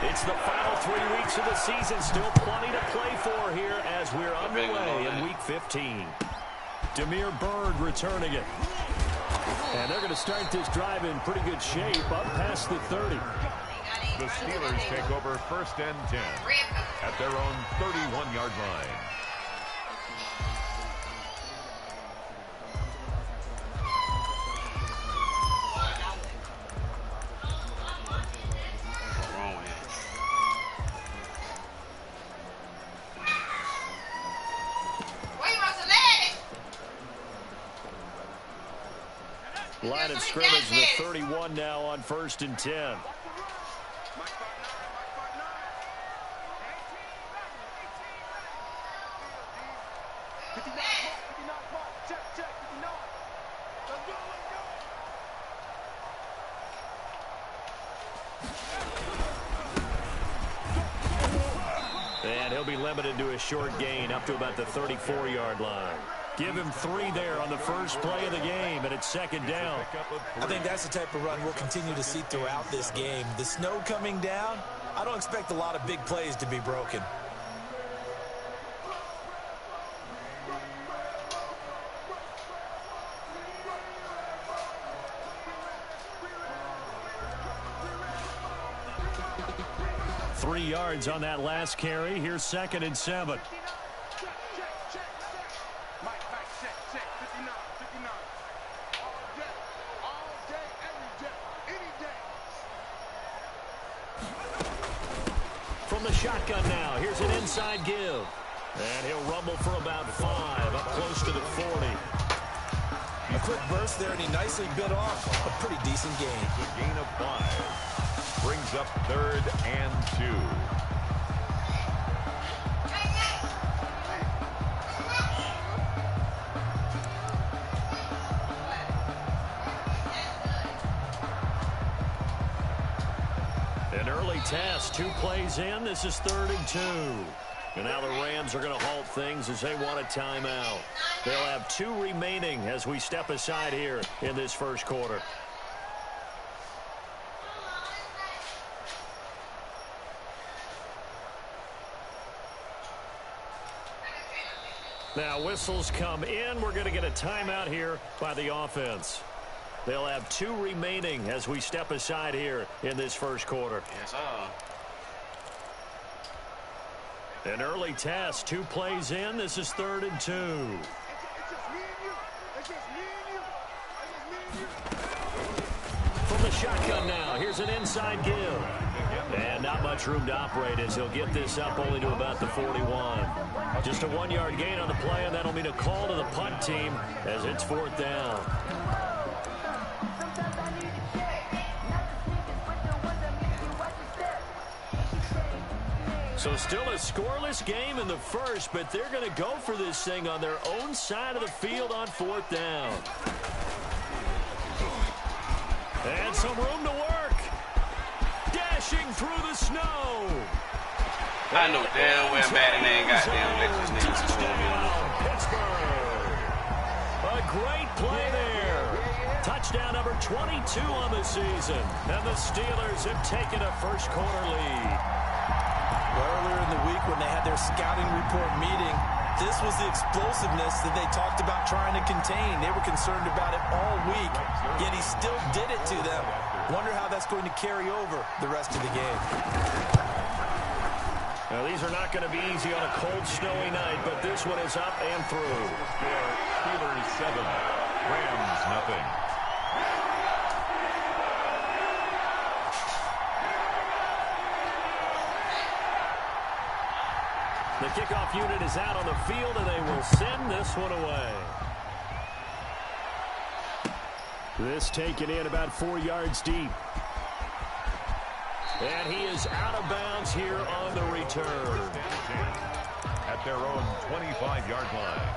It's the final 3 weeks of the season. Still plenty to play for here as we're underway in Week 15. Demir Bird returning it. And they're going to start this drive in pretty good shape up past the 30. The Steelers take over 1st and 10 at their own 31-yard line. Line of scrimmage, the 31 now on 1st and 10. And he'll be limited to a short gain up to about the 34-yard line. Give him 3 there on the first play of the game, and it's 2nd down. I think that's the type of run we'll continue to see throughout this game. The snow coming down, I don't expect a lot of big plays to be broken. Three yards on that last carry. Here's 2nd and 7. From the shotgun now, here's an inside give. And he'll rumble for about 5, up close to the 40. A quick burst there, and he nicely bit off a pretty decent gain. A gain of 5. Brings up 3rd and 2. An early test, 2 plays in. This is 3rd and 2. And now the Rams are going to halt things as they want a timeout. They'll have 2 remaining as we step aside here in this first quarter. Now whistles come in. We're going to get a timeout here by the offense. They'll have 2 remaining as we step aside here in this first quarter. Yes, sir. An early test, 2 plays in. This is 3rd and 2. From the shotgun now, here's an inside give. And not much room to operate as he'll get this up only to about the 41. Just a 1-yard gain on the play, and that'll mean a call to the punt team as it's 4th down. So still a scoreless game in the first, but they're going to go for this thing on their own side of the field on 4th down. And some room to work. Dashing through the snow. I know damn well Madden ain't goddamn let this nigga score. Pittsburgh. A great play there. Touchdown number 22 on the season. And the Steelers have taken a first quarter lead. Earlier in the week when they had their scouting report meeting, this was the explosiveness that they talked about trying to contain. They were concerned about it all week, yet he still did it to them. Wonder how that's going to carry over the rest of the game. Now, these are not going to be easy on a cold, snowy night, but this one is up and through. Steelers 7, Rams nothing. The kickoff unit is out on the field, and they will send this one away. This taken in about 4 yards deep. And he is out of bounds here on the return. At their own 25-yard line.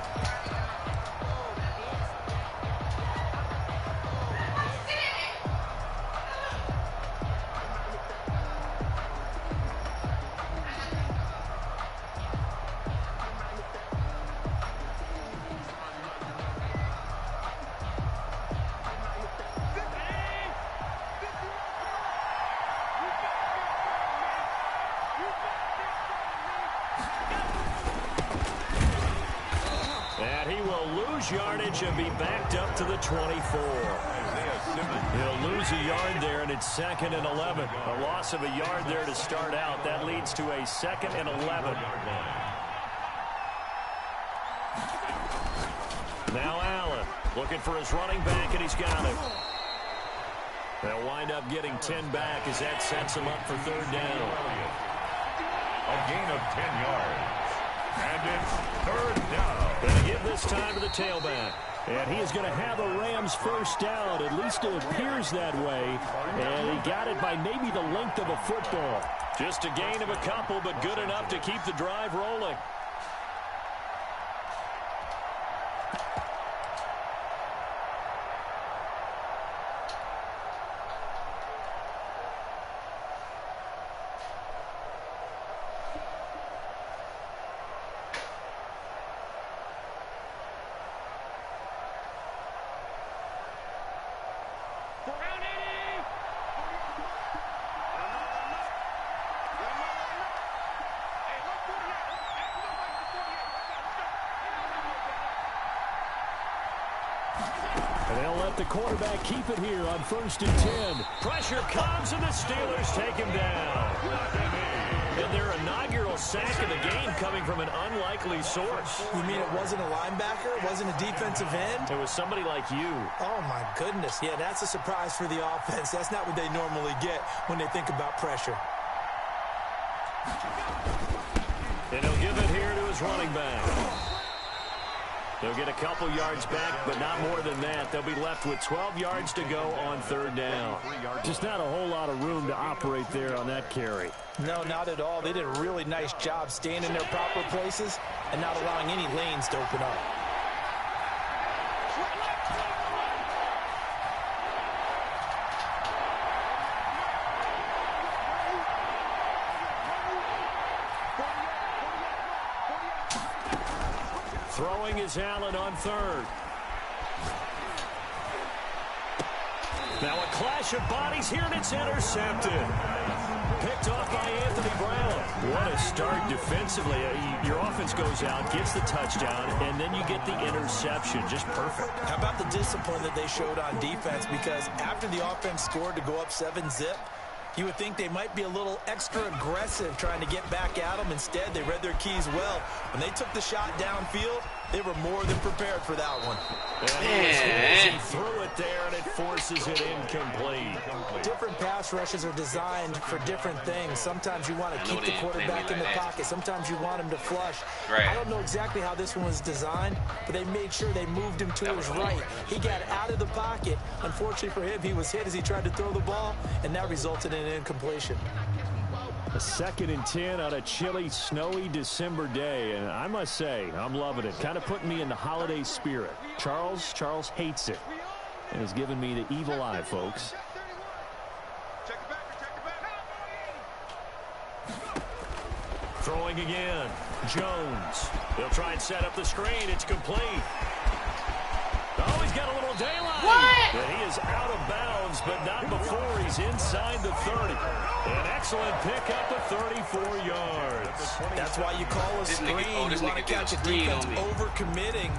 He'll lose yardage and be backed up to the 24. He'll lose a yard there, and it's 2nd and 11. A loss of a yard there to start out. That leads to a 2nd and 11. Now Allen looking for his running back, and he's got it. They'll wind up getting 10 back as that sets him up for 3rd down. A gain of 10 yards. And it's 3rd down. They give this time to the tailback. And he is going to have a Rams first down. At least it appears that way. And he got it by maybe the length of a football. Just a gain of a couple, but good enough to keep the drive rolling. And they'll let the quarterback keep it here on 1st and 10. Pressure comes, and the Steelers take him down. And their inaugural sack of the game coming from an unlikely source. You mean it wasn't a linebacker? It wasn't a defensive end? It was somebody like you. Oh, my goodness. Yeah, that's a surprise for the offense. That's not what they normally get when they think about pressure. And he'll give it here to his running back. They'll get a couple yards back, but not more than that. They'll be left with 12 yards to go on 3rd down. Just not a whole lot of room to operate there on that carry. No, not at all. They did a really nice job staying in their proper places and not allowing any lanes to open up. Throwing is Allen on 3rd. Now a clash of bodies here, and it's intercepted. Picked off by Anthony Brown. What a start defensively. Your offense goes out, gets the touchdown, and then you get the interception. Just perfect. How about the discipline that they showed on defense? Because after the offense scored to go up 7-zip, you would think they might be a little extra aggressive trying to get back at them. Instead, they read their keys well. When they took the shot downfield, they were more than prepared for that one. And he threw it there, and it forces it incomplete. Different pass rushes are designed for different things. Sometimes you want to keep the quarterback in the pocket. Sometimes you want him to flush. I don't know exactly how this one was designed, but they made sure they moved him to his right. He got out of the pocket. Unfortunately for him, he was hit as he tried to throw the ball, and that resulted in an incompletion. A 2nd and 10 on a chilly, snowy December day, and I must say, I'm loving it. Kind of putting me in the holiday spirit. Charles hates it, and has given me the evil eye, folks. Throwing again. Jones. They'll try and set up the screen. It's complete. Oh, he's got a little daylight. What? And he is out of bounds, but not before he's inside the 30. An excellent pickup of 34 yards. That's why you call a screen. You want to catch a defense overcommitting.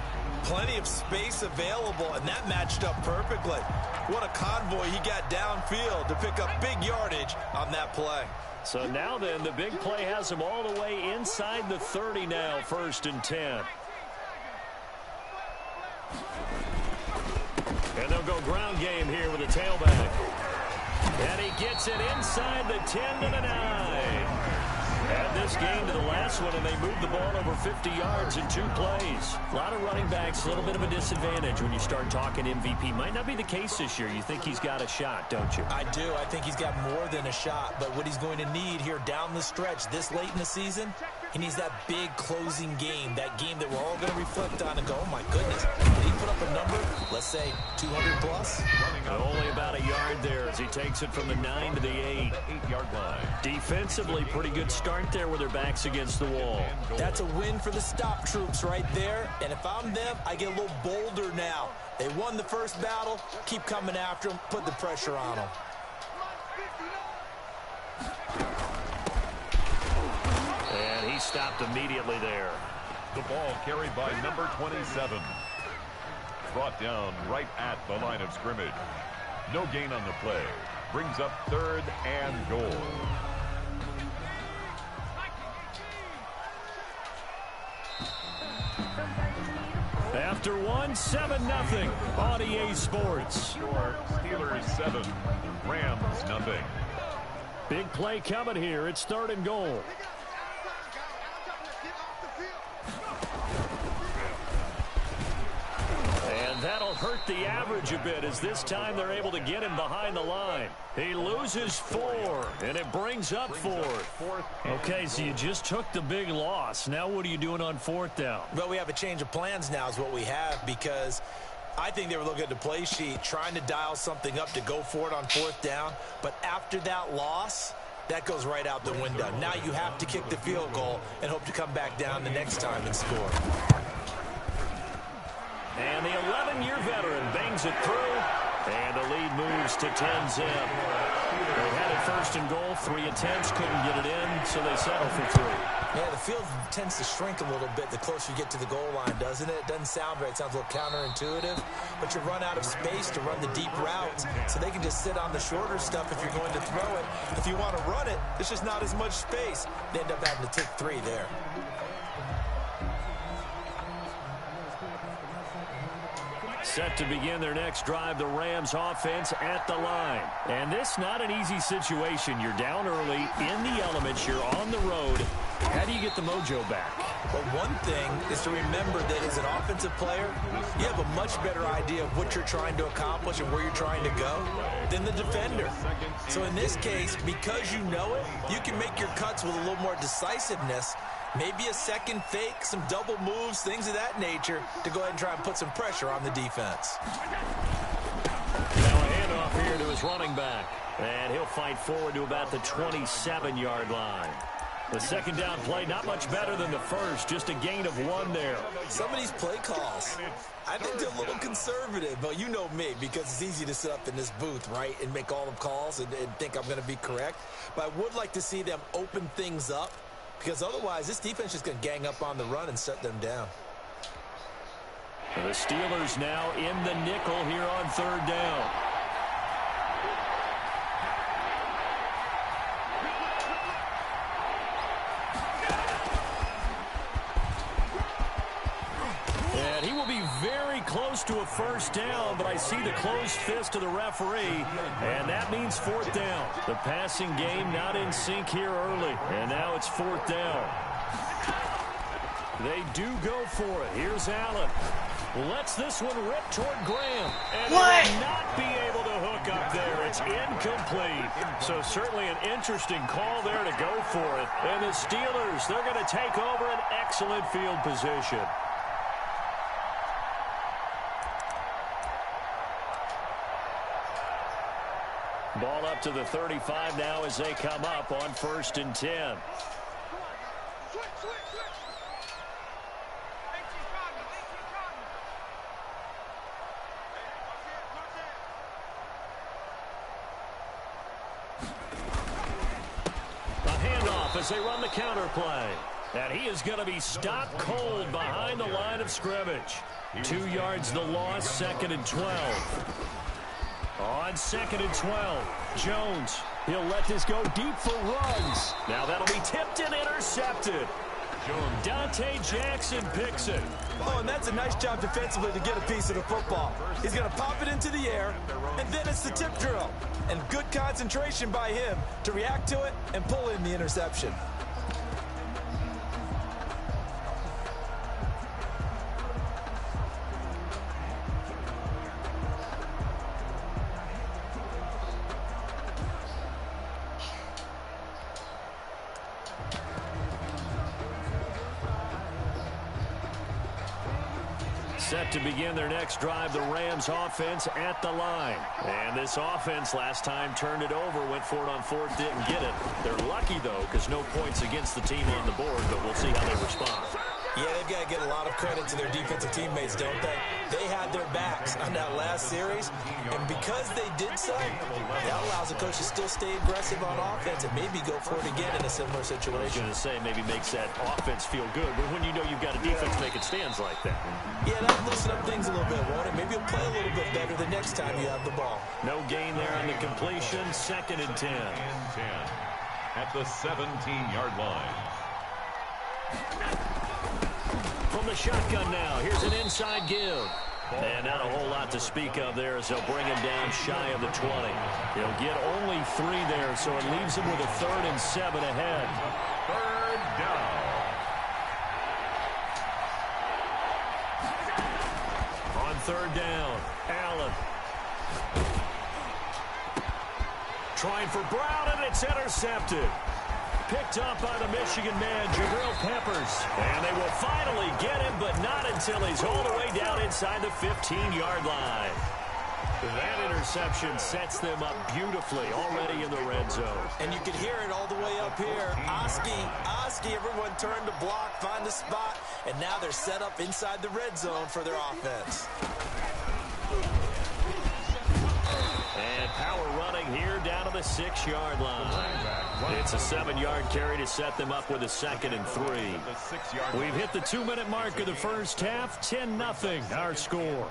Plenty of space available, and that matched up perfectly. What a convoy he got downfield to pick up big yardage on that play. So now then, the big play has him all the way inside the 30 now, 1st and 10. And they'll go ground game here with a tailback. And he gets it inside the 10 to the 9. Add this game to the last one, and they moved the ball over 50 yards in 2 plays. A lot of running backs, a little bit of a disadvantage when you start talking MVP. Might not be the case this year. You think he's got a shot, don't you? I do. I think he's got more than a shot. But what he's going to need here down the stretch this late in the season, he needs that big closing game, that game that we're all going to reflect on and go, oh, my goodness, did he put up a number, let's say, 200 plus? Only about a yard there as he takes it from the 9 to the 8-yard line. Defensively, pretty good start there with their backs against the wall. That's a win for the stop troops right there. And if I'm them, I get a little bolder now. They won the first battle. Keep coming after them. Put the pressure on them. And he stopped immediately there. The ball carried by number 27. brought down right at the line of scrimmage. No gain on the play. Brings up 3rd and goal. After one, 7-0 on EA Sports. Score, Steelers 7, Rams 0. Big play coming here. It's 3rd and goal. And that'll hurt the average a bit as this time they're able to get him behind the line. He loses 4, and it brings up 4th. Okay, so you just took the big loss. Now what are you doing on 4th down? Well, we have a change of plans now is what we have, because I think they were looking at the play sheet, trying to dial something up to go for it on 4th down. But after that loss, that goes right out the window. Now you have to kick the field goal and hope to come back down the next time and score. And the 11-year veteran bangs it through, and the lead moves to 10-zip. They had it 1st and goal, 3 attempts, couldn't get it in, so they settle for 3. Yeah, the field tends to shrink a little bit the closer you get to the goal line, doesn't it? It doesn't sound right. It sounds a little counterintuitive, but you run out of space to run the deep routes, so they can just sit on the shorter stuff if you're going to throw it. If you want to run it, there's just not as much space. They end up having to take 3 there. Set to begin their next drive, the Rams offense at the line. And this not an easy situation. You're down early, in the elements, you're on the road. How do you get the mojo back? Well, one thing is to remember that as an offensive player, you have a much better idea of what you're trying to accomplish and where you're trying to go than the defender. So in this case, because you know it, you can make your cuts with a little more decisiveness. Maybe a second fake, some double moves, things of that nature to go ahead and try and put some pressure on the defense. Now a handoff here to his running back. And he'll fight forward to about the 27-yard line. The 2nd down play, not much better than the first, just a gain of 1 there. Some of these play calls, I think they're a little conservative, but you know me, because it's easy to sit up in this booth, right, and make all the calls and think I'm going to be correct. But I would like to see them open things up, because otherwise this defense is going to gang up on the run and shut them down. The Steelers now in the nickel here on 3rd down. And he will be very close to a 1st down, but I see the closed fist of the referee, and that means 4th down. The passing game not in sync here early, and now it's 4th down. They do go for it. Here's Allen. Lets this one rip toward Graham. And will not be able to hook up there. It's incomplete. So certainly an interesting call there to go for it. And the Steelers, they're going to take over an excellent field position. Ball up to the 35 now as they come up on 1st and 10. A handoff as they run the counter play. And he is going to be stopped cold behind the line of scrimmage. 2 yards the loss, 2nd and 12. On 2nd and 12, Jones, he'll let this go deep for runs. Now that'll be tipped and intercepted. Dante Jackson picks it. Oh, and that's a nice job defensively to get a piece of the football. He's going to pop it into the air, and then it's the tip drill. And good concentration by him to react to it and pull in the interception. Set to begin their next drive, the Rams offense at the line. And this offense last time turned it over, went for it on 4th, didn't get it. They're lucky, though, because no points against the team on the board, but we'll see how they respond. Yeah, they've got to get a lot of credit to their defensive teammates, don't they? They had their backs on that last series, and because they did so, that allows the coach to still stay aggressive on offense and maybe go for it again in a similar situation. I was going to say maybe makes that offense feel good, but when you know you've got a defense making stands like that. Yeah, that'll loosen up things a little bit, won't it? Maybe you'll play a little bit better the next time you have the ball. No gain there on the completion, 2nd and 10. And 10 at the 17-yard line. From the shotgun now, here's an inside give. And not a whole lot to speak of there as they'll bring him down shy of the 20. He'll get only 3 there, so it leaves him with a 3rd and 7 ahead. 3rd down. On 3rd down, Allen. Trying for Brown, and it's intercepted. Picked up by the Michigan man, Jabril Peppers. And they will finally get him, but not until he's all the way down inside the 15-yard line. That interception sets them up beautifully already in the red zone. And you can hear it all the way up here. Oski, everyone turned to block, find a spot, and now they're set up inside the red zone for their offense. And power running here down to the 6-yard line. It's a 7-yard carry to set them up with a 2nd and 3. We've hit the 2-minute mark of the first half. 10-0 our score.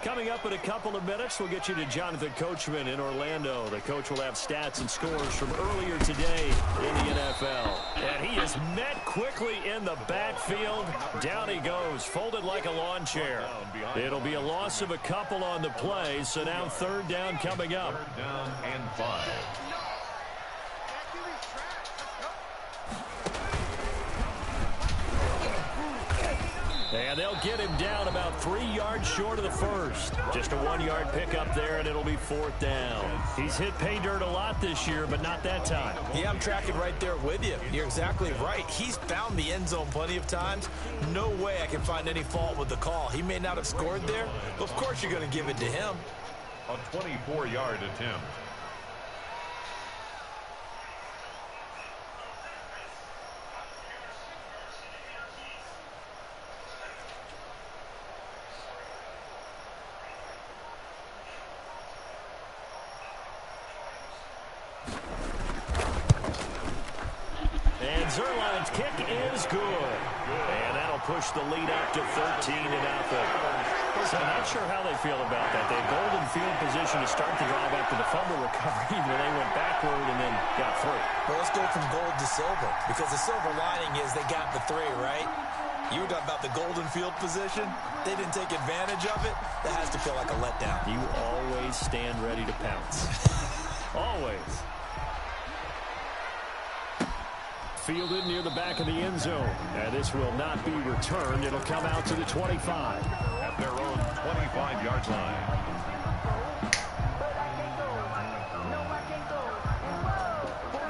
Coming up in a couple of minutes, we'll get you to Jonathan Coachman in Orlando. The coach will have stats and scores from earlier today in the NFL. And he is met quickly in the backfield. Down he goes, folded like a lawn chair. It'll be a loss of a couple on the play, so now 3rd down coming up. 3rd down and 5. And they'll get him down about 3 yards short of the first. Just a 1-yard pickup there, and it'll be 4th down. He's hit pay dirt a lot this year, but not that time. Yeah, I'm tracking right there with you. You're exactly right. He's found the end zone plenty of times. No way I can find any fault with the call. He may not have scored there, but of course you're going to give it to him. A 24-yard attempt. Zerline's kick is good. And that'll push the lead up to 13-0. So I'm not sure how they feel about that. They had golden field position to start the drive after the fumble recovery where they went backward and then got through. Well, let's go from gold to silver, because the silver lining is they got the 3, right? You were talking about the golden field position. They didn't take advantage of it. That has to feel like a letdown. You always stand ready to pounce. Always. Fielded near the back of the end zone. And this will not be returned. It'll come out to the 25. At their own 25-yard line.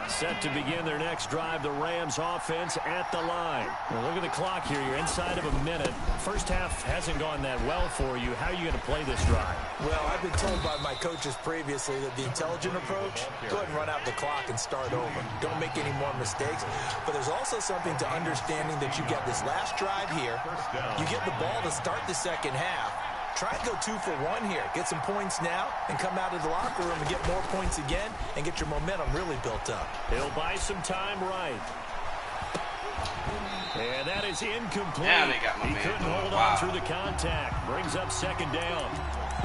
Set to begin their next drive, the Rams offense at the line. Well, look at the clock here. You're inside of a minute. First half hasn't gone that well for you. How are you going to play this drive? Well, I've been told by my coaches previously that the intelligent approach, go ahead and run out the clock and start over. Don't make any more mistakes. But there's also something to understanding that you get this last drive here. You get the ball to start the second half. Try and go 2 for 1 here. Get some points now and come out of the locker room and get more points again and get your momentum really built up. He'll buy some time right. And that is incomplete. Yeah, they got my he man couldn't going. hold on through the contact. Brings up 2nd down.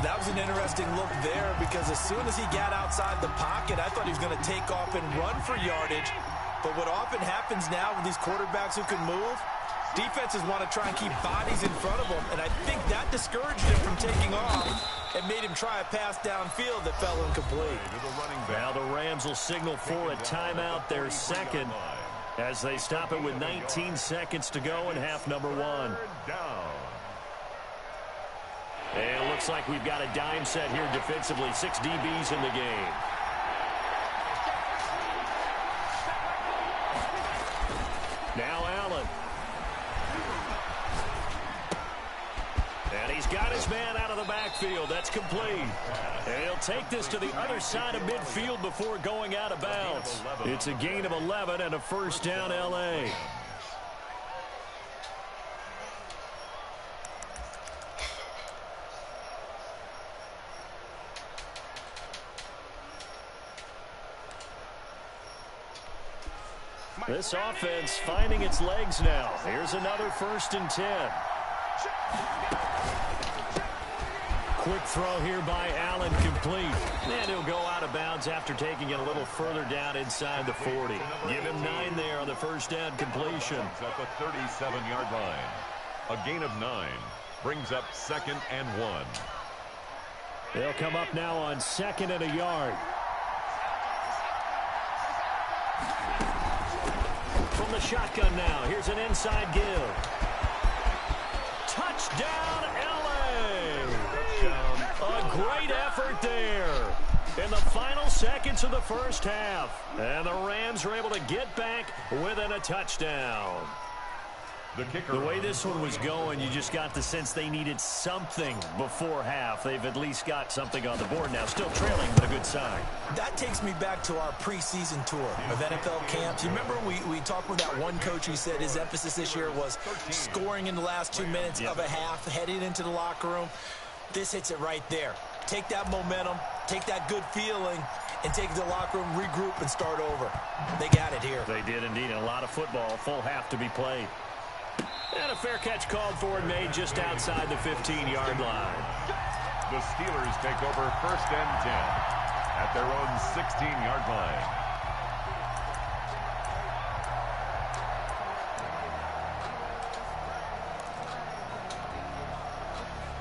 That was an interesting look there, because as soon as he got outside the pocket, I thought he was going to take off and run for yardage. But what often happens now with these quarterbacks who can move, defenses want to try and keep bodies in front of them, and I think that discouraged him from taking off and made him try a pass downfield that fell incomplete. Now the Rams will signal for a timeout, their 2nd, as they stop it with 19 seconds to go in half number 1. And it looks like we've got a dime set here defensively. 6 DBs in the game. Now Allen. And he's got his man out of the backfield. backfield. That's complete. And he'll take this to the other side of midfield before going out of bounds. It's a gain of 11 and a first down, L.A. This offense finding its legs now. Here's another 1st and 10. Quick throw here by Allen, complete. And he'll go out of bounds after taking it a little further down inside the 40. Give him 9 there on the first down completion. At the 37-yard line. A gain of 9 brings up 2nd and 1. They'll come up now on 2nd and a yard. From the shotgun now, here's an inside give. Touchdown, L.A. A great effort there in the final seconds of the first half. And the Rams are able to get back within a touchdown. The way this one was going, you just got the sense they needed something before half. They've at least got something on the board now. Still trailing, but a good sign. That takes me back to our preseason tour of NFL camps. You remember we talked with that one coach who said his emphasis this year was scoring in the last 2 minutes of a half, heading into the locker room. This hits it right there. Take that momentum, take that good feeling, and take it to the locker room, regroup, and start over. They got it here. They did indeed. A lot of football, full half to be played. And a fair catch called for and made just outside the 15-yard line. The Steelers take over 1st and 10 at their own 16-yard line.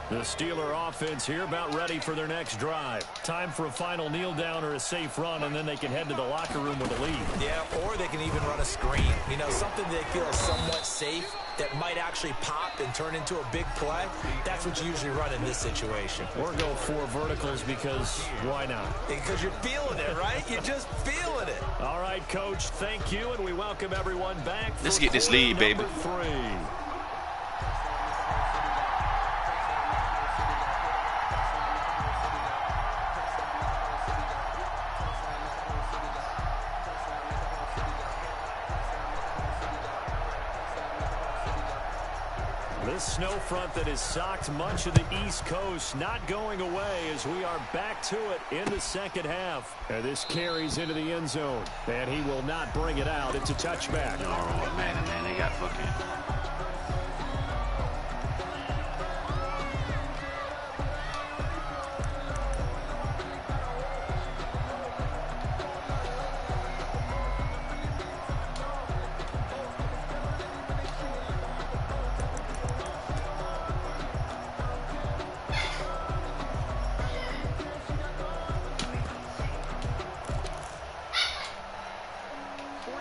The Steeler offense here about ready for their next drive. Time for a final kneel down or a safe run, and then they can head to the locker room with a lead. Yeah, or they can even run a screen. You know, something they feel is somewhat safe that might actually pop and turn into a big play. That's what you usually run in this situation. Or go 4 verticals because why not? Because you're feeling it, right? You're just feeling it. All right, Coach, thank you, and we welcome everyone back. Let's get this lead, baby. 3. This snow front that has socked much of the East Coast not going away as we are back to it in the second half. And this carries into the end zone. And he will not bring it out. It's a touchback. Oh, man, they got fucking...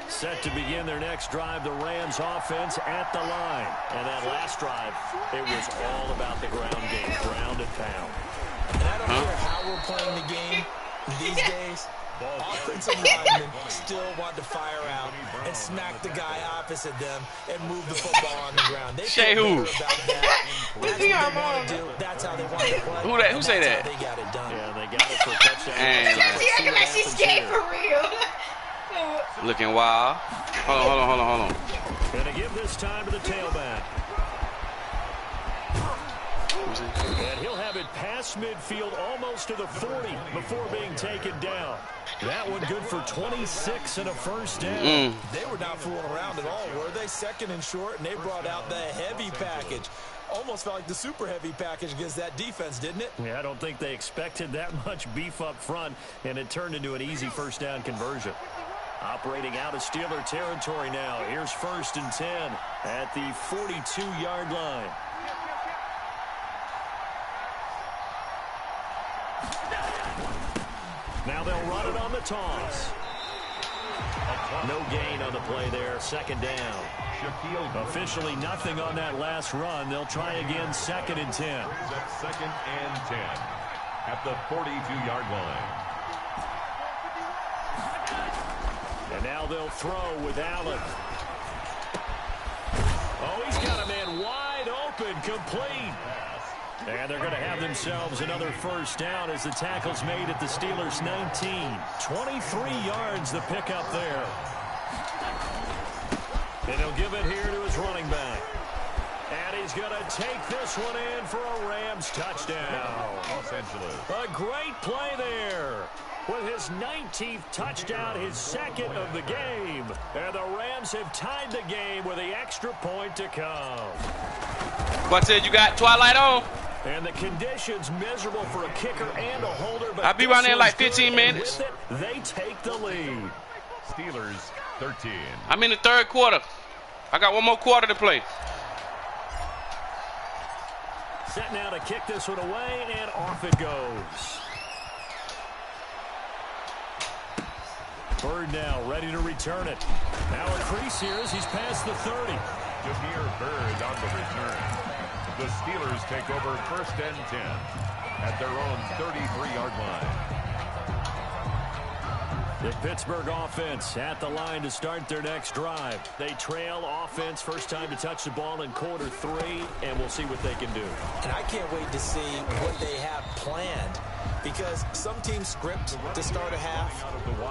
Set to begin their next drive, the Rams offense at the line. And that last drive, it was all about the ground game, ground and pound. And I don't care how we're playing the game these days. Offensive linemen still want to fire out and smack the guy opposite them and move the football on the ground. They Shay who? about that. That's what they want to do. That's how they want to play. Who say that? They got it done. Yeah, they got it for a touchdown. And She acting like she's scared for real. looking wild. Hold on. Gonna give this time to the tailback. And he'll have it past midfield almost to the 40 before being taken down. That one good for 26 and a first down. They were not fooling around at all, were they? 2nd and short, and they brought out the heavy package. Almost felt like the super heavy package against that defense, didn't it? Yeah, I don't think they expected that much beef up front, and it turned into an easy first down conversion. Operating out of Steeler territory now. Here's 1st and 10 at the 42-yard line. Now they'll run it on the toss. No gain on the play there. 2nd down. Officially nothing on that last run. They'll try again 2nd and 10. 2nd and 10 at the 42-yard line. And now they'll throw with Allen. Oh, he's got a man wide open, complete. And they're going to have themselves another first down as the tackle's made at the Steelers' 19. 23 yards the pickup there. And he'll give it here to his running back. And he's going to take this one in for a Rams touchdown. Los Angeles. A great play there. With his 19th touchdown, his second of the game. And the Rams have tied the game with the extra point to come. What said you got Twilight on? And the conditions miserable for a kicker and a holder. But I'll be around there in like 15 minutes. With it, they take the lead. Steelers 13. I'm in the third quarter. I got one more quarter to play. Set now to kick this one away, and off it goes. Bird now ready to return it. Now a crease here as he's past the 30. Jameer Bird on the return. The Steelers take over first and 10 at their own 33-yard line. The Pittsburgh offense at the line to start their next drive. They trail offense, first time to touch the ball in quarter 3, and we'll see what they can do. And I can't wait to see what they have planned, because some teams script to start a half.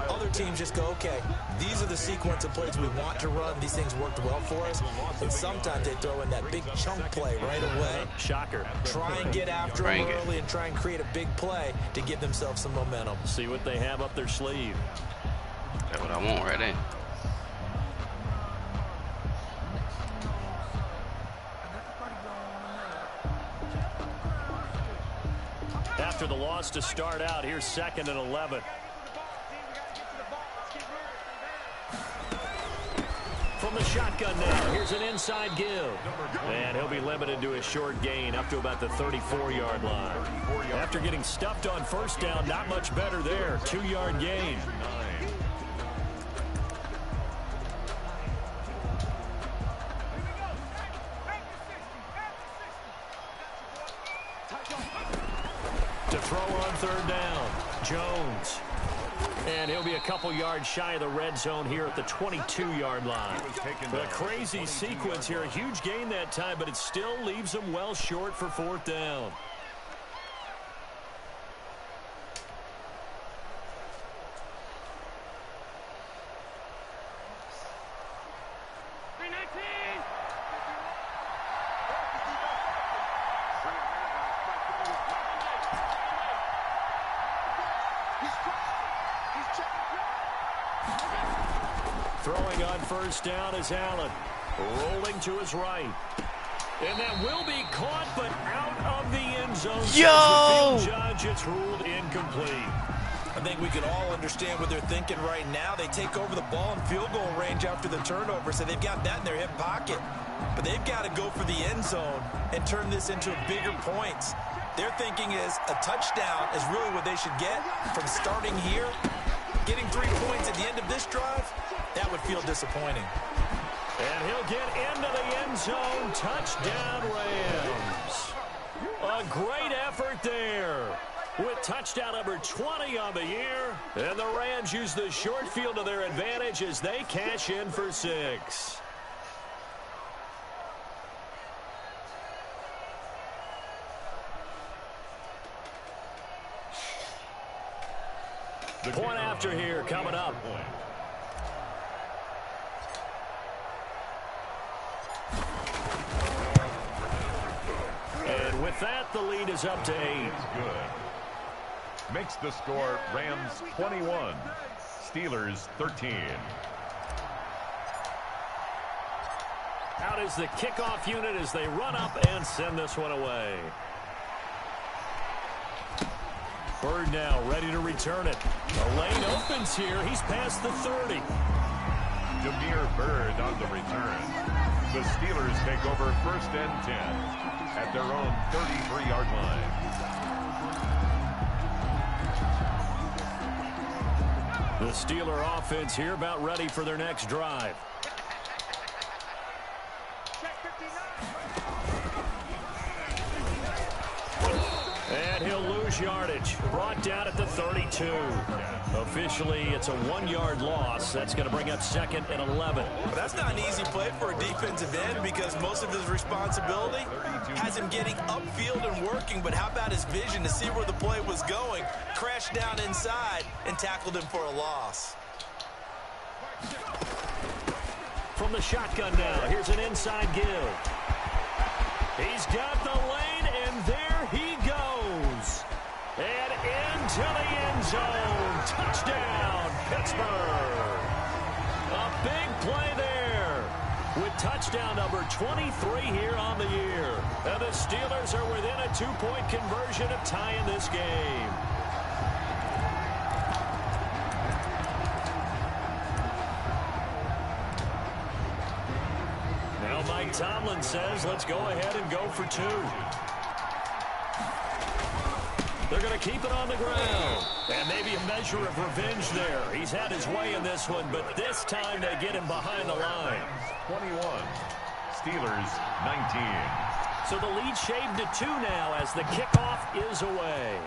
Other teams just go, okay, these are the sequence of plays we want to run. These things worked well for us. And sometimes they throw in that big chunk play right away. Shocker. Try and get after them early and try and create a big play to give themselves some momentum. See what they have up their sleeve. That's what I want right there. After the loss to start out, here's 2nd and 11. From the shotgun now, here's an inside give. And he'll be limited to a short gain up to about the 34-yard line. After getting stuffed on first down, not much better there. 2-yard gain. To throw on third down, Jones. And he'll be a couple yards shy of the red zone here at the 22-yard line. A crazy sequence here. A huge gain that time, but it still leaves them well short for 4th down. Throwing on first down is Allen. Rolling to his right. And that will be caught, but out of the end zone. Yo! The field judge, it's ruled incomplete. I think we can all understand what they're thinking right now. They take over the ball in field goal range after the turnover, so they've got that in their hip pocket. But they've got to go for the end zone and turn this into bigger points. Their thinking is a touchdown is really what they should get from starting here. Getting 3 points at the end of this drive, that would feel disappointing. And he'll get into the end zone. Touchdown, Rams. A great effort there with touchdown number 20 on the year. And the Rams use the short field to their advantage as they cash in for 6. Point after here coming up. And with that, the lead is up to 8. Good. Makes the score Rams 21, Steelers 13. Out is the kickoff unit as they run up and send this one away. Bird now ready to return it. The lane opens here. He's past the 30. Jameer Bird on the return. The Steelers take over first and 10 at their own 33-yard line. The Steeler offense here about ready for their next drive. And he'll lose lose yardage. Brought down at the 32. Officially, it's a 1-yard loss. That's going to bring up 2nd and 11. Well, that's not an easy play for a defensive end because most of his responsibility has him getting upfield and working. But how about his vision to see where the play was going, crashed down inside, and tackled him for a loss. From the shotgun now, here's an inside give. He's got the lane, and there he goes. And into the end zone. Touchdown, Pittsburgh. A big play there with touchdown number 23 here on the year. And the Steelers are within a 2-point conversion of tying this game. Now Mike Tomlin says, let's go ahead and go for 2. They're going to keep it on the ground. And maybe a measure of revenge there. He's had his way in this one, but this time they get him behind the line. 21. Steelers 19. So the lead shaved to 2 now as the kickoff is away.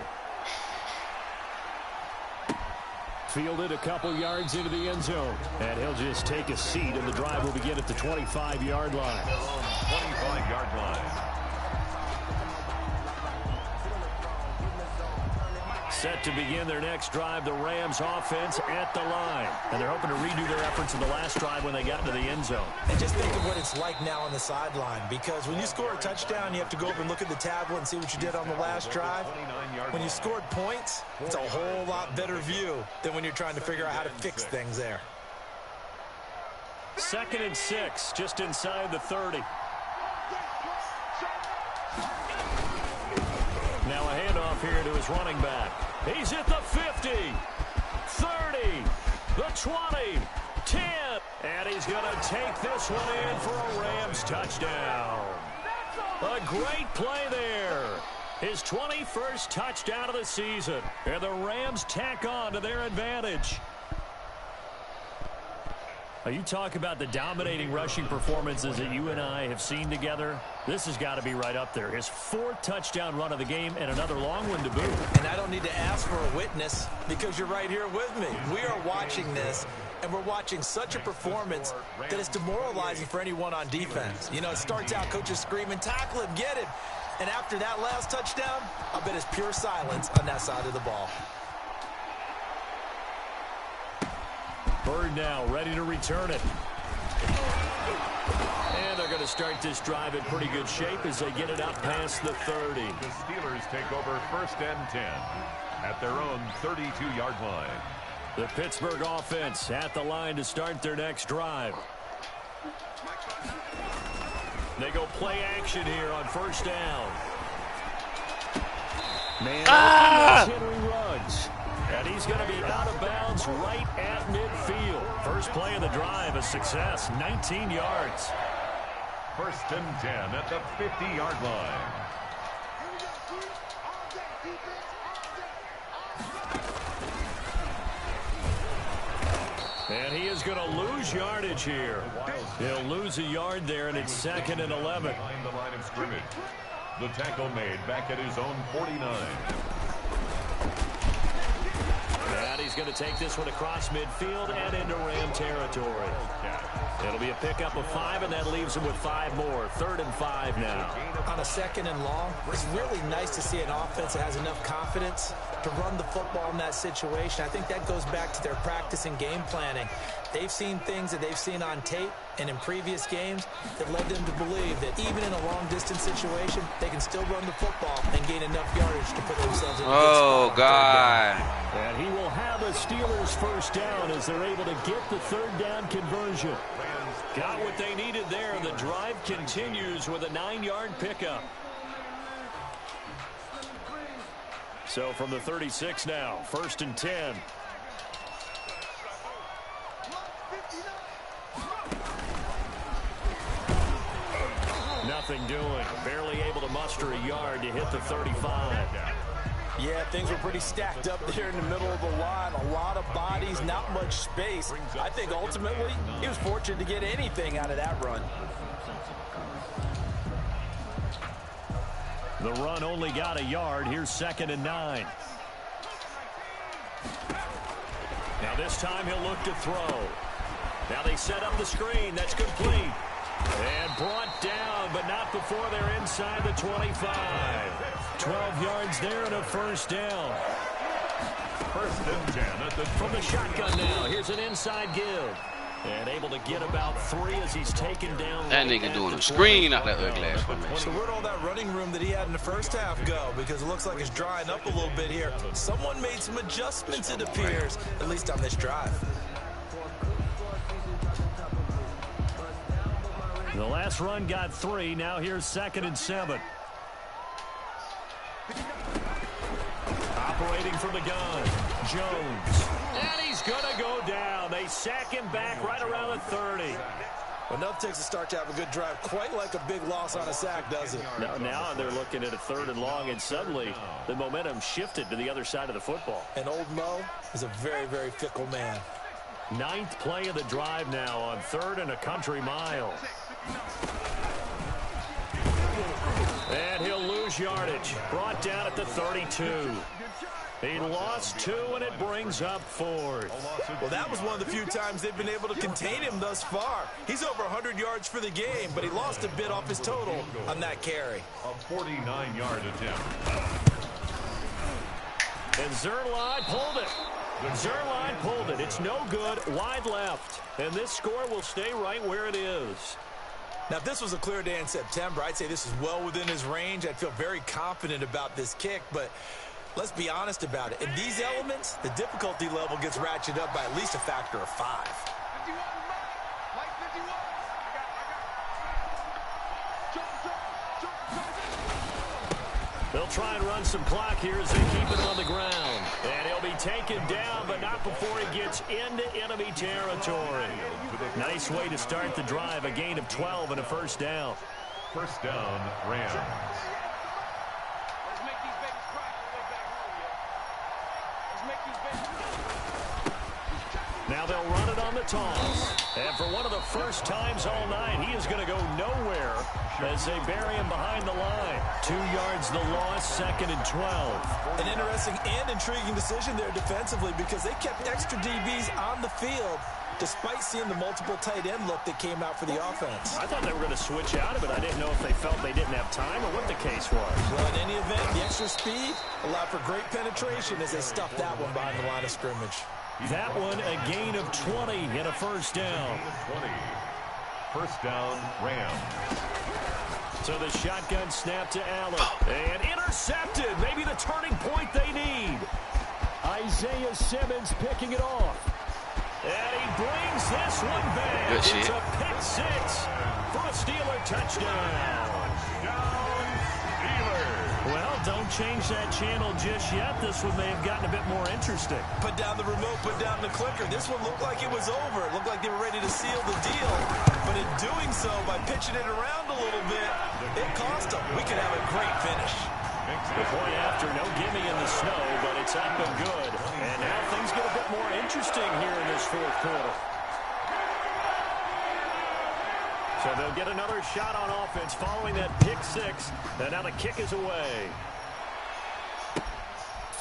Fielded a couple yards into the end zone. And he'll just take a seat, and the drive will begin at the 25-yard line. 25-yard line. Set to begin their next drive, the Rams offense at the line. And they're hoping to redo their efforts in the last drive when they got into the end zone. And just think of what it's like now on the sideline, because when you score a touchdown, you have to go over and look at the tablet and see what you did on the last drive. When you scored points, it's a whole lot better view than when you're trying to figure out how to fix things there. 2nd and 6, just inside the 30. Now a handoff here to his running back. He's at the 50, 30, the 20, 10, and he's going to take this one in for a Rams touchdown. A great play there. His 21st touchdown of the season, and the Rams tack on to their advantage. Now, you talk about the dominating rushing performances that you and I have seen together. This has got to be right up there. His 4th touchdown run of the game and another long one to boot. And I don't need to ask for a witness because you're right here with me. We are watching this, and we're watching such a performance that is demoralizing for anyone on defense. You know, it starts out coaches screaming, tackle him, get him. And after that last touchdown, I bet it's pure silence on that side of the ball. Bird now ready to return it. And they're going to start this drive in pretty good shape as they get it up past the 30. The Steelers take over 1st and 10 at their own 32-yard line. The Pittsburgh offense at the line to start their next drive. They go play action here on 1st down. Man, Henry runs. And he's going to be out of bounds right at midfield. First play of the drive, a success, 19 yards. 1st and 10 at the 50-yard line. And he is going to lose yardage here. He'll lose a yard there, and it's 2nd and 11. Behind the line of scrimmage. The tackle made back at his own 49. And he's going to take this one across midfield and into Ram territory. It'll be a pickup of 5, and that leaves him with 5 more. 3rd and 5 now. On a 2nd and long, it's really nice to see an offense that has enough confidence to run the football in that situation. I think that goes back to their practice and game planning. They've seen things that they've seen on tape and in previous games that led them to believe that even in a long-distance situation, they can still run the football and gain enough yardage to put themselves in a good spot. Oh, God. And he will have a Steelers 1st down as they're able to get the 3rd down conversion. Got what they needed there. The drive continues with a 9-yard pickup. So from the 36 now, 1st and 10. Nothing doing. Barely able to muster a yard to hit the 35. Yeah, things were pretty stacked up there in the middle of the line. A lot of bodies, not much space. I think ultimately he was fortunate to get anything out of that run. The run only got a yard. Here's 2nd and 9. Now this time he'll look to throw. Now they set up the screen. That's complete. And brought down, but not before they're inside the 25. 12 yards there and a first down. 1st and 10 at the From the shotgun now. Here's an inside give. And able to get about 3 as he's taken down. That nigga doing a screen out that ugly ass formation. So where'd all that running room that he had in the first half go? Because it looks like it's drying up a little bit here. Someone made some adjustments, it appears, at least on this drive. The last run got 3. Now here's 2nd and 7. Operating from the gun, Jones. And he's going to go down. They sack him back right around the 30. Enough takes a start to have a good drive. Quite like a big loss on a sack, does it? Now they're looking at a 3rd and long, and suddenly the momentum shifted to the other side of the football. And old Mo is a very, very fickle man. 9th play of the drive now on 3rd and a country mile. And he'll lose yardage. Brought down at the 32. He lost 2, and it brings up 4th. Well, that was one of the few times they've been able to contain him thus far. He's over 100 yards for the game, but he lost a bit off his total on that carry. A 49-yard attempt. And Zerline pulled it. Zerline pulled it. It's no good. Wide left. And this score will stay right where it is. Now, if this was a clear day in September, I'd say this is well within his range. I'd feel very confident about this kick, but let's be honest about it. In these elements, the difficulty level gets ratcheted up by at least a factor of 5. They'll try and run some clock here as they keep it on the ground. And he'll be taken down, but not before he gets into enemy territory. Nice way to start the drive, a gain of 12 and a first down. 1st down, Rams. Now they'll run it on the toss. And for one of the first times all night, he is going to go nowhere as they bury him behind the line. 2 yards the loss, 2nd and 12. An interesting and intriguing decision there defensively because they kept extra DBs on the field despite seeing the multiple tight end look that came out for the offense. I thought they were going to switch out of it. I didn't know if they felt they didn't have time or what the case was. Well, in any event, the extra speed allowed for great penetration as they stuffed that one behind the line of scrimmage. That one a gain of 20 and a first down. 20. 1st down, Rams. So the shotgun snap to Allen. And intercepted. Maybe the turning point they need. Isaiah Simmons picking it off. And he brings this one back. Good shit. It's a pick 6 for a Steeler touchdown. Well, don't change that channel just yet. This one may have gotten a bit more interesting. Put down the remote, put down the clicker. This one looked like it was over. It looked like they were ready to seal the deal. But in doing so, by pitching it around a little bit, it cost them. We could have a great finish. The point after, no gimme in the snow, but it's up and good. And now things get a bit more interesting here in this 4th quarter. So they'll get another shot on offense following that pick 6. And now the kick is away.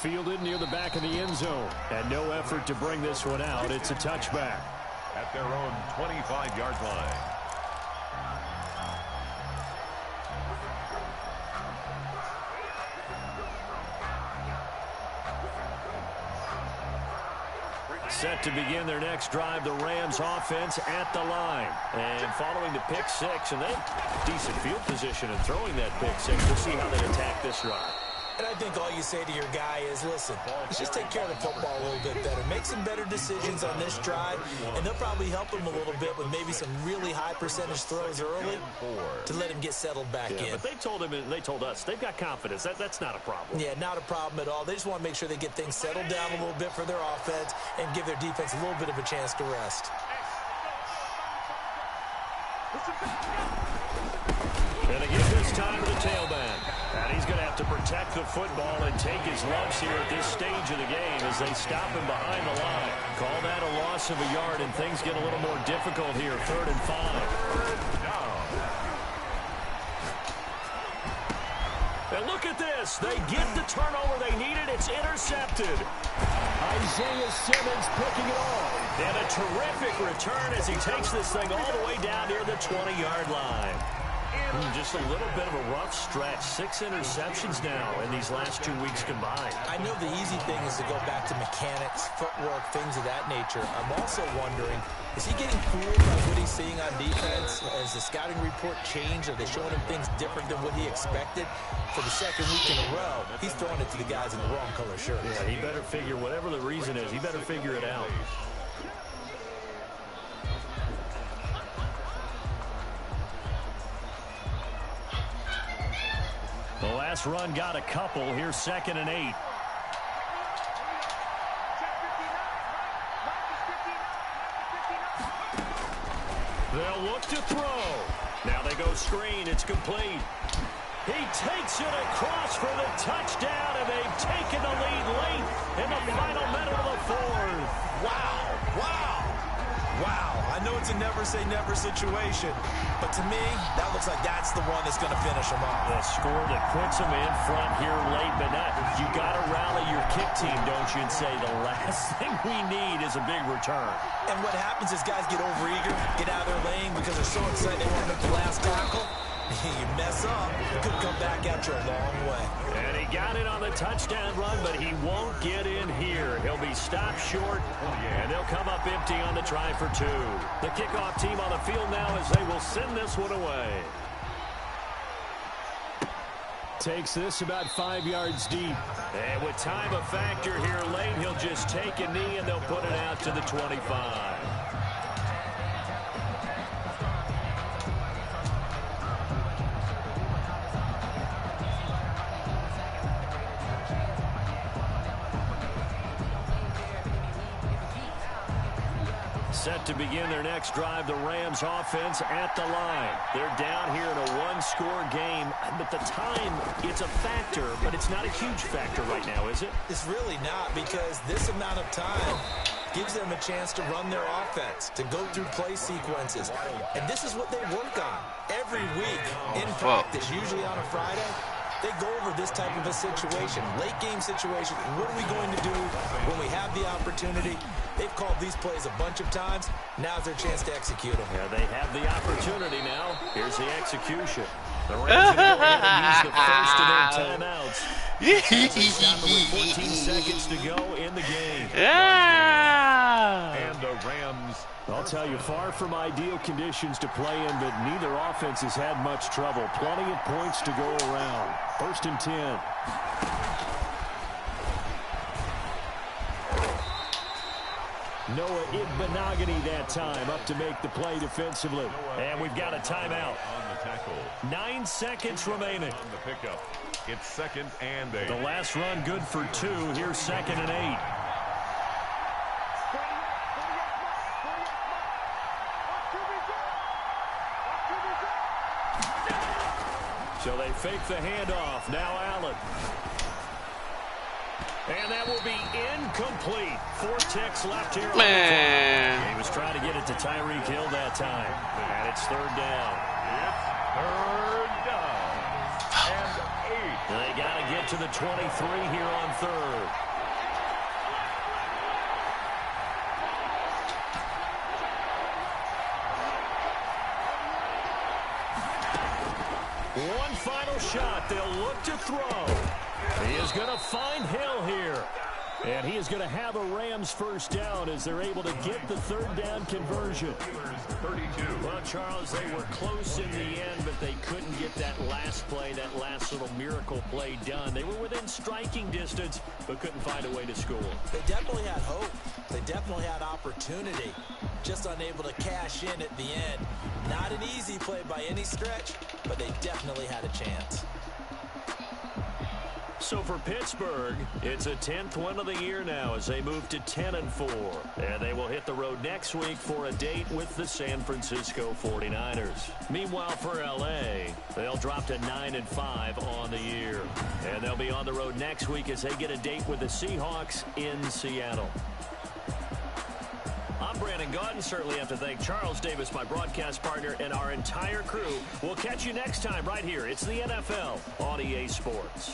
Fielded near the back of the end zone. And no effort to bring this one out. It's a touchback. At their own 25-yard line. Set to begin their next drive, the Rams offense at the line. And following the pick 6, and they have decent field position and throwing that pick 6. We'll see how they attack this drive. And I think all you say to your guy is, listen, let's just take care of the football a little bit better. Make some better decisions on this drive, and they'll probably help him a little bit with maybe some really high percentage throws early to let him get settled back in. But they told him, and they told us, they've got confidence. That's not a problem. Yeah, not a problem at all. They just want to make sure they get things settled down a little bit for their offense and give their defense a little bit of a chance to rest. And again this time to the tailback. And he's going to have to protect the football and take his lumps here at this stage of the game as they stop him behind the line. Call that a loss of a yard, and things get a little more difficult here, 3rd and 5. And look this. They get the turnover they needed. It's intercepted. Isaiah Simmons picking it off. And a terrific return as he takes this thing all the way down near the 20-yard line. Just a little bit of a rough stretch. 6 interceptions now in these last 2 weeks combined. I know the easy thing is to go back to mechanics, footwork, things of that nature. I'm also wondering, is he getting fooled by what he's seeing on defense? Has the scouting report changed? Are they showing him things different than what he expected? For the second week in a row, he's throwing it to the guys in the wrong color shirts. Yeah, he better figure, whatever the reason is, he better figure it out. The last run got a couple. Here's 2nd and 8. They'll look to throw. Now they go screen. It's complete. He takes it across for the touchdown, and they've taken the lead late in the final minute of the 4th. Wow, wow, wow. I know it's a never-say-never situation, but to me, that looks like that's the one that's going to finish him off. The score that puts him in front here late, but not. You got to rally your kick team, don't you, and say the last thing we need is a big return. And what happens is guys get overeager, get out of their lane because they're so excited they want to make the last tackle. You mess up, it could come back at you a long way. And he got it on the touchdown run, but he won't get in here. He'll be stopped short, and they'll come up empty on the try for 2. The kickoff team on the field now as they will send this one away. Takes this about 5 yards deep. And with time a factor here late, he'll just take a knee, and they'll put it out to the 25. Set to begin their next drive, the Rams offense at the line. They're down here in a one-score game, but the time, it's a factor, but it's not a huge factor right now, is it? It's really not, because this amount of time gives them a chance to run their offense, to go through play sequences. And this is what they work on every week in practice, usually on a Friday. They go over this type of a situation, late game situation. What are we going to do when we have the opportunity? They've called these plays a bunch of times. Now's their chance to execute them. Yeah, they have the opportunity now. Here's the execution. The Rams are going to go ahead and use the first of their timeouts. With 14 seconds to go in the game. And the Rams. I'll tell you, far from ideal conditions to play in, but neither offense has had much trouble. Plenty of points to go around. 1st and 10. Noah Igbenogany that time up to make the play defensively. And we've got a timeout. On the tackle. 9 seconds remaining. On the pickup. It's 2nd and 8. The last run good for 2. Here's 2nd and 8. So they fake the handoff. Now Allen. And that will be incomplete. 4 ticks left here. Man. He was trying to get it to Tyreek Hill that time. And it's 3rd down. It's 3rd down. And 8. They got to get to the 23 here on 3rd. One final shot. They'll look to throw. He is going to find Hill here. And he is going to have a Rams first down as they're able to get the 3rd down conversion. 32. Well, Charles, they were close in the end, but they couldn't get that last play, that last little miracle play done. They were within striking distance, but couldn't find a way to score. They definitely had hope. They definitely had opportunity. Just unable to cash in at the end. Not an easy play by any stretch, but they definitely had a chance. So for Pittsburgh, it's a 10th win of the year now as they move to 10-4. And they will hit the road next week for a date with the San Francisco 49ers. Meanwhile, for L.A., they'll drop to 9-5 on the year. And they'll be on the road next week as they get a date with the Seahawks in Seattle. I'm Brandon Gaudin. Certainly have to thank Charles Davis, my broadcast partner, and our entire crew. We'll catch you next time right here. It's the NFL on EA Sports.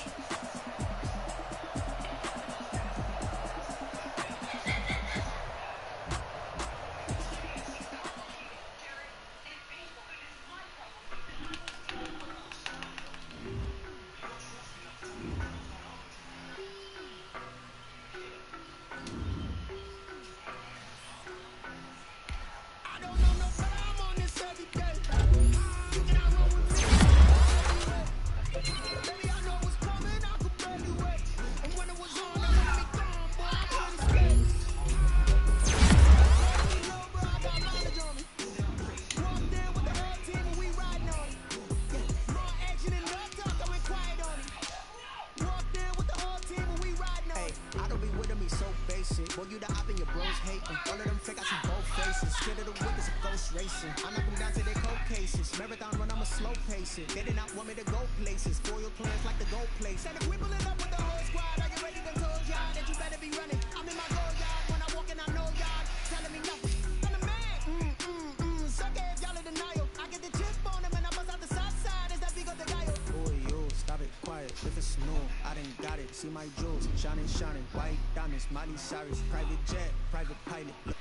I knock them down to their cold cases. Marathon run, I'm a slow pace it. They did not want me to go places. Spoil plans like the gold place. And if we pulling up with the whole squad, I get ready to told y'all that you better be running. I'm in my goal yard. When I walk in, I know y'all telling me nothing. I'm the man. Suck if y'all in denial. I get the chip on them and I bust out the south side. Is that big of the dial? Boy, yo, stop it, quiet. If it's snow, I done got it. See my jewels, shining, shining. White diamonds, Miley Cyrus. Private jet, private pilot.